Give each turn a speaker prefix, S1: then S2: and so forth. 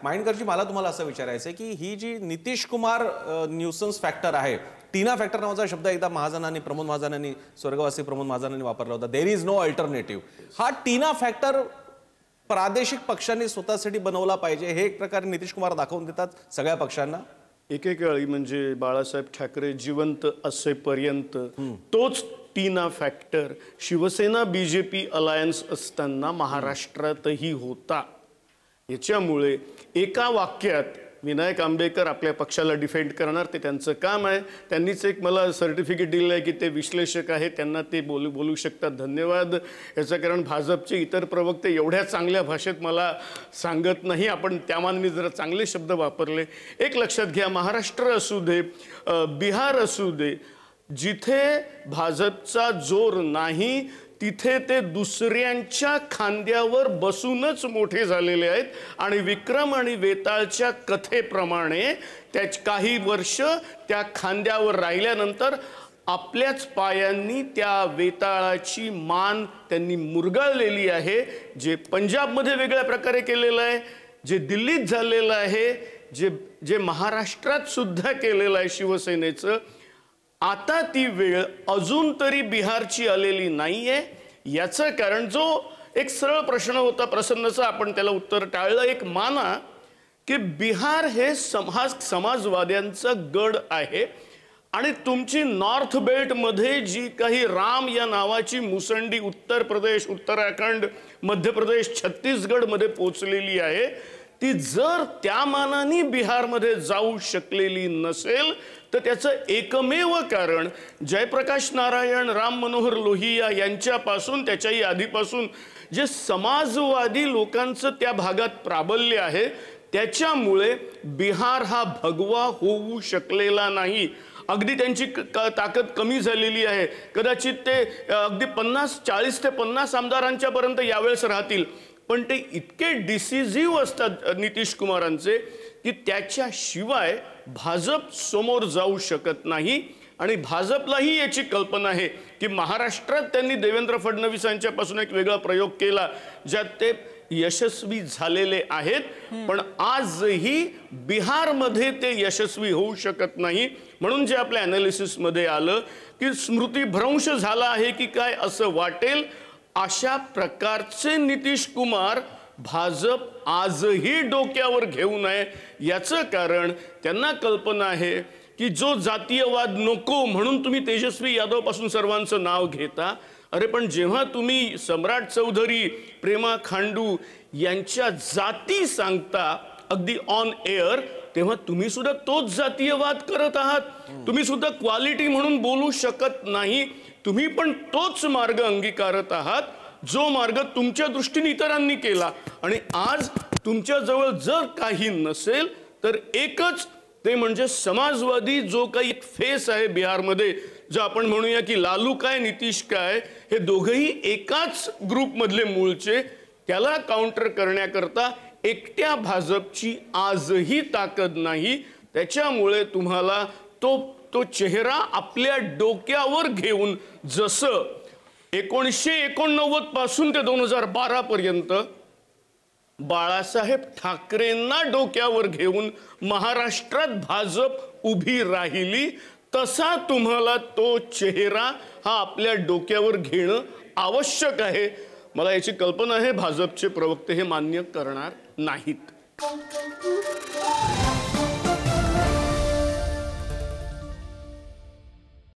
S1: माइंडकरजी मला तुम्हाला असं विचारायचं आहे की ही जी नितीश कुमार न्यूसन्स फॅक्टर आहे, टीना फॅक्टर नावाचा शब्द एकदा महाजनांनी, प्रमोद महाजनांनी, स्वर्गवासी प्रमोद महाजनांनी वापरला होता. There is no alternative. हा टीना फॅक्टर प्रादेशिक पक्षांनी स्वतःसाठी बनवला पाहिजे, हे एक प्रकारे नितीश कुमार दाखवून देतात सगळ्या पक्षांना.
S2: एकेकाळी म्हणजे बाळासाहेब ठाकरे जिवंत असेपर्यंत तोच टीना फॅक्टर शिवसेना बीजेपी अलायन्स असताना महाराष्ट्रातही होता. याच्यामुळे एका वाक्यात विनायक आंबेकर आपल्या पक्षाला डिफेंड करणार, ते त्यांचं काम आहे. त्यांनीच एक मला सर्टिफिकेट दिलं आहे की ते विश्लेषक आहे, त्यांना ते बोलू शकतात. धन्यवाद. याचं कारण भाजपचे इतर प्रवक्ते एवढ्या चांगल्या भाषेत मला सांगत नाही. आपण त्यामानाने जरा चांगले शब्द वापरले. एक लक्षात घ्या, महाराष्ट्र असू दे, बिहार असू दे, जिथे भाजपचा जोर नाही तिथे ते दुसऱ्यांच्या खांद्यावर बसूनच मोठे झालेले आहेत. आणि विक्रम आणि वेताळच्या कथेप्रमाणे काही वर्ष त्या खांद्यावर राहिल्यानंतर आपल्याच पायांनी त्या वेताळाची मान त्यांनी मुरगाळलेली आहे. जे पंजाबमध्ये वेगळ्या प्रकारे केलेलं आहे, जे दिल्लीत झालेलं आहे, जे महाराष्ट्रात सुद्धा केलेलं आहे शिवसेनेचं, आता ती वेळ अजून तरी बिहारची आलेली नाहीये. याचं कारण जो एक सरळ प्रश्न होता प्रसन्नचा, आपण त्याला उत्तर टाळलं. एक माना की बिहार हे समाजवाद्यांचा गड आहे आणि तुमची नॉर्थ बेल्ट मध्ये जी काही राम या नावाची मुसंडी उत्तर प्रदेश, उत्तराखंड, मध्य प्रदेश, छत्तीसगड मध्ये पोचलेली आहे, ती जर त्या मानाने बिहारमध्ये जाऊ शकलेली नसेल तर त्याचं एकमेव कारण जयप्रकाश नारायण, राम मनोहर लोहिया यांच्यापासून, त्याच्याही आधीपासून जे समाजवादी लोकांचं त्या भागात प्राबल्य आहे, त्याच्यामुळे बिहार हा भगवा होऊ शकलेला नाही. अगदी त्यांची ताकद कमी झालेली आहे. कदाचित ते अगदी 40 ते 50 आमदारांच्या पर्यंत यावेळेस राहतील. पण ते इतके डिसिजिव्ह असतात नितीश कुमारांचे की त्याच्याशिवाय भाजप समोर जाऊ शकत नाही. आणि भाजपलाही याची कल्पना आहे की महाराष्ट्रात त्यांनी देवेंद्र फडणवीसांच्यापासून एक वेगळा प्रयोग केला ज्यात ते यशस्वी झालेले आहेत. पण आजही बिहारमध्ये ते यशस्वी होऊ शकत नाही. म्हणून जे आपल्या अनालिसिस मध्ये आलं की स्मृतीभ्रंश झाला आहे की काय असं वाटेल, अशा प्रकारचे नितीश कुमार भाजप आजही डोक्यावर घेऊ नये. याचं कारण त्यांना कल्पना आहे की जो जातीयवाद नको म्हणून तुम्ही तेजस्वी यादव पासून सर्वांचं नाव घेता. अरे पण जेव्हा तुम्ही सम्राट चौधरी, प्रेमा खांडू यांच्या जाती सांगता अगदी ऑन एअर, तेव्हा तुम्ही सुद्धा तोच जातीयवाद करत आहात. तुम्ही सुद्धा क्वालिटी म्हणून बोलू शकत नाही. तुम्ही पण तोच मार्ग अंगीकारत आहात जो मार्ग तुमच्या दृष्टीने इतरांनी केला. आणि आज तुमच्या जवळ जर काही नसेल तर एकच, ते म्हणजे समाजवादी जो काही एक फेस आहे बिहारमध्ये, जो आपण म्हणूया की लालू काय नितीश काय, हे दोघेही एकाच ग्रुप मधले मूळचे, त्याला काउंटर करण्याकरता एकट्या भाजपची आजही ताकद नाही. त्याच्यामुळे तुम्हाला तो चेहरा आपल्या डोक्यावर घेऊन, जसं 1989 पासून ते 2012 पर्यंत बाळासाहेब ठाकरेंना डोक्यावर घेऊन महाराष्ट्रात भाजप उभी राहिली, तसा तुम्हाला तो चेहरा हा आपल्या डोक्यावर घेणं आवश्यक आहे. मला याची कल्पना आहे भाजपचे प्रवक्ते हे मान्य करणार नाहीत.